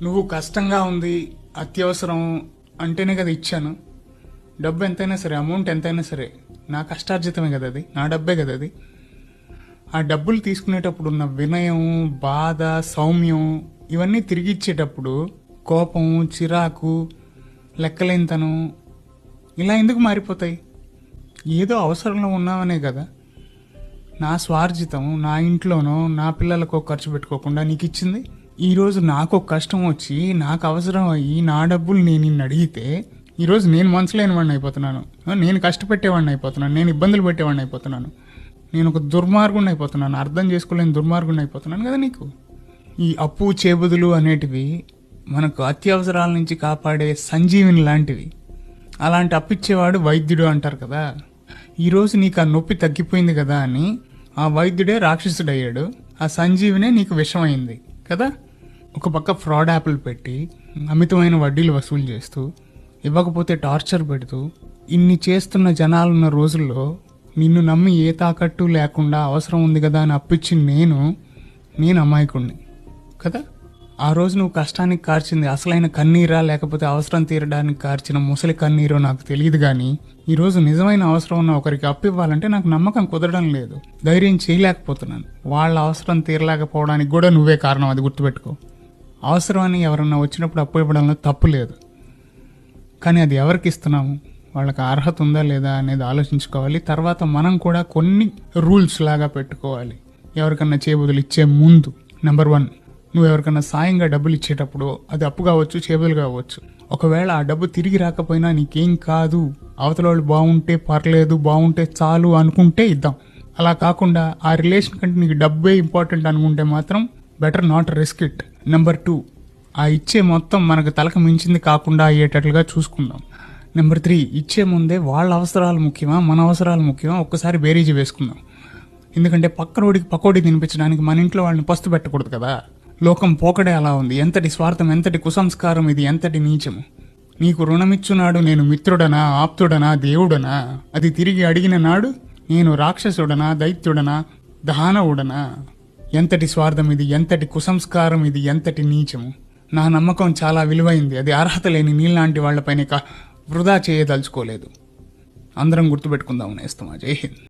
నువ్వు కష్టంగా ఉంది, అత్యవసరం అంటేనే కదా ఇచ్చాను. డబ్బు ఎంతైనా సరే, అమౌంట్ ఎంతైనా సరే నా కష్టార్జితమే కదా అది, నా డబ్బే కదా అది. ఆ డబ్బులు తీసుకునేటప్పుడు ఉన్న వినయం, బాధ, సౌమ్యం ఇవన్నీ తిరిగి ఇచ్చేటప్పుడు కోపం, చిరాకు, లెక్కలేనితనం ఇలా ఎందుకు మారిపోతాయి? ఏదో అవసరంలో ఉన్నామనే కదా. నా స్వార్జితం నా ఇంట్లోనో నా పిల్లలకో ఖర్చు పెట్టుకోకుండా నీకు ఇచ్చింది. ఈరోజు నాకు కష్టం వచ్చి నాకు అవసరం అయ్యి నా డబ్బులు నేను నిన్ను అడిగితే ఈరోజు నేను మనసులేని వాడిని అయిపోతున్నాను, నేను కష్టపెట్టేవాడిని అయిపోతున్నాను, నేను ఇబ్బందులు పెట్టేవాడిని అయిపోతున్నాను, నేను ఒక దుర్మార్గుడిని అయిపోతున్నాను, అర్థం చేసుకోలేని దుర్మార్గుడిని అయిపోతున్నాను కదా నీకు. ఈ అప్పు చేబుదులు అనేటివి మనకు అత్యవసరాల నుంచి కాపాడే సంజీవిని లాంటివి. అలాంటి అప్పిచ్చేవాడు వైద్యుడు అంటారు కదా. ఈరోజు నీకు ఆ నొప్పి తగ్గిపోయింది కదా అని ఆ వైద్యుడే రాక్షసుడయ్యాడు, ఆ సంజీవినే నీకు విషమైంది కదా. ఒక పక్క ఫ్రాడ్ యాప్లు పెట్టి అమితమైన వడ్డీలు వసూలు చేస్తూ, ఇవ్వకపోతే టార్చర్ పెడుతూ ఇన్ని చేస్తున్న జనాలున్న రోజుల్లో నిన్ను నమ్మి ఏ తాకట్టు లేకుండా అవసరం ఉంది కదా అని అప్పిచ్చి నేను అమాయకుణ్ణి కదా. ఆ రోజు నువ్వు కష్టానికి కార్చింది అసలైన కన్నీరా లేకపోతే అవసరం తీరడానికి కార్చిన ముసలి కన్నీరో నాకు తెలియదు, కానీ ఈరోజు నిజమైన అవసరం ఉన్న ఒకరికి అప్పు ఇవ్వాలంటే నాకు నమ్మకం కుదరడం లేదు, ధైర్యం చేయలేకపోతున్నాను. వాళ్ళ అవసరం తీరలేకపోవడానికి కూడా నువ్వే కారణం, అది గుర్తుపెట్టుకో. అవసరం అని ఎవరన్నా వచ్చినప్పుడు అప్పు ఇవ్వడంలో తప్పు లేదు, కానీ అది ఎవరికి ఇస్తున్నాము, వాళ్ళకి అర్హత ఉందా లేదా అనేది ఆలోచించుకోవాలి. తర్వాత మనం కూడా కొన్ని రూల్స్ లాగా పెట్టుకోవాలి. ఎవరికన్నా చేబుదులు ఇచ్చే ముందు నెంబర్ 1, నువ్వు ఎవరికన్నా సాయంగా డబ్బులు ఇచ్చేటప్పుడు అది అప్పు కావచ్చు, చేబులు కావచ్చు. ఒకవేళ ఆ డబ్బు తిరిగి రాకపోయినా నీకేం కాదు, అవతల వాళ్ళు బాగుంటే పర్లేదు, బాగుంటే చాలు అనుకుంటే ఇద్దాం. అలా కాకుండా ఆ రిలేషన్ కంటే నీకు డబ్బే ఇంపార్టెంట్ అనుకుంటే మాత్రం better not risk it. Number 2, ఆ ఇచ్చే మొత్తం మనకు తలకు మించింది కాకుండా అయ్యేటట్లుగా చూసుకుందాం. నెంబర్ 3, ఇచ్చే ముందే వాళ్ళ అవసరాలు ముఖ్యమా మన అవసరాలు ముఖ్యమా ఒక్కసారి బేరీజు వేసుకుందాం. ఎందుకంటే పక్కనోడికి పకోడీ తినిపించడానికి మన ఇంట్లో వాళ్ళని పస్తు పెట్టకూడదు కదా. లోకం పోకడే అలా ఉంది. ఎంతటి స్వార్థం, ఎంతటి కుసంస్కారం ఇది, ఎంతటి నీచము. నీకు రుణమిచ్చునాడు నేను మిత్రుడనా, ఆప్తుడనా, దేవుడనా, అది తిరిగి అడిగిన నాడు నేను రాక్షసుడనా, దైత్యుడనా, దానవుడనా. ఎంతటి స్వార్థం ఇది, ఎంతటి కుసంస్కారం ఇది, ఎంతటి నీచము. నా నమ్మకం చాలా విలువైంది, అది అర్హత లేని నీళ్ళలాంటి వాళ్లపైన వృధా చేయదలుచుకోలేదు. అందరం గుర్తుపెట్టుకుందాం నేస్తమా. జై హింద్.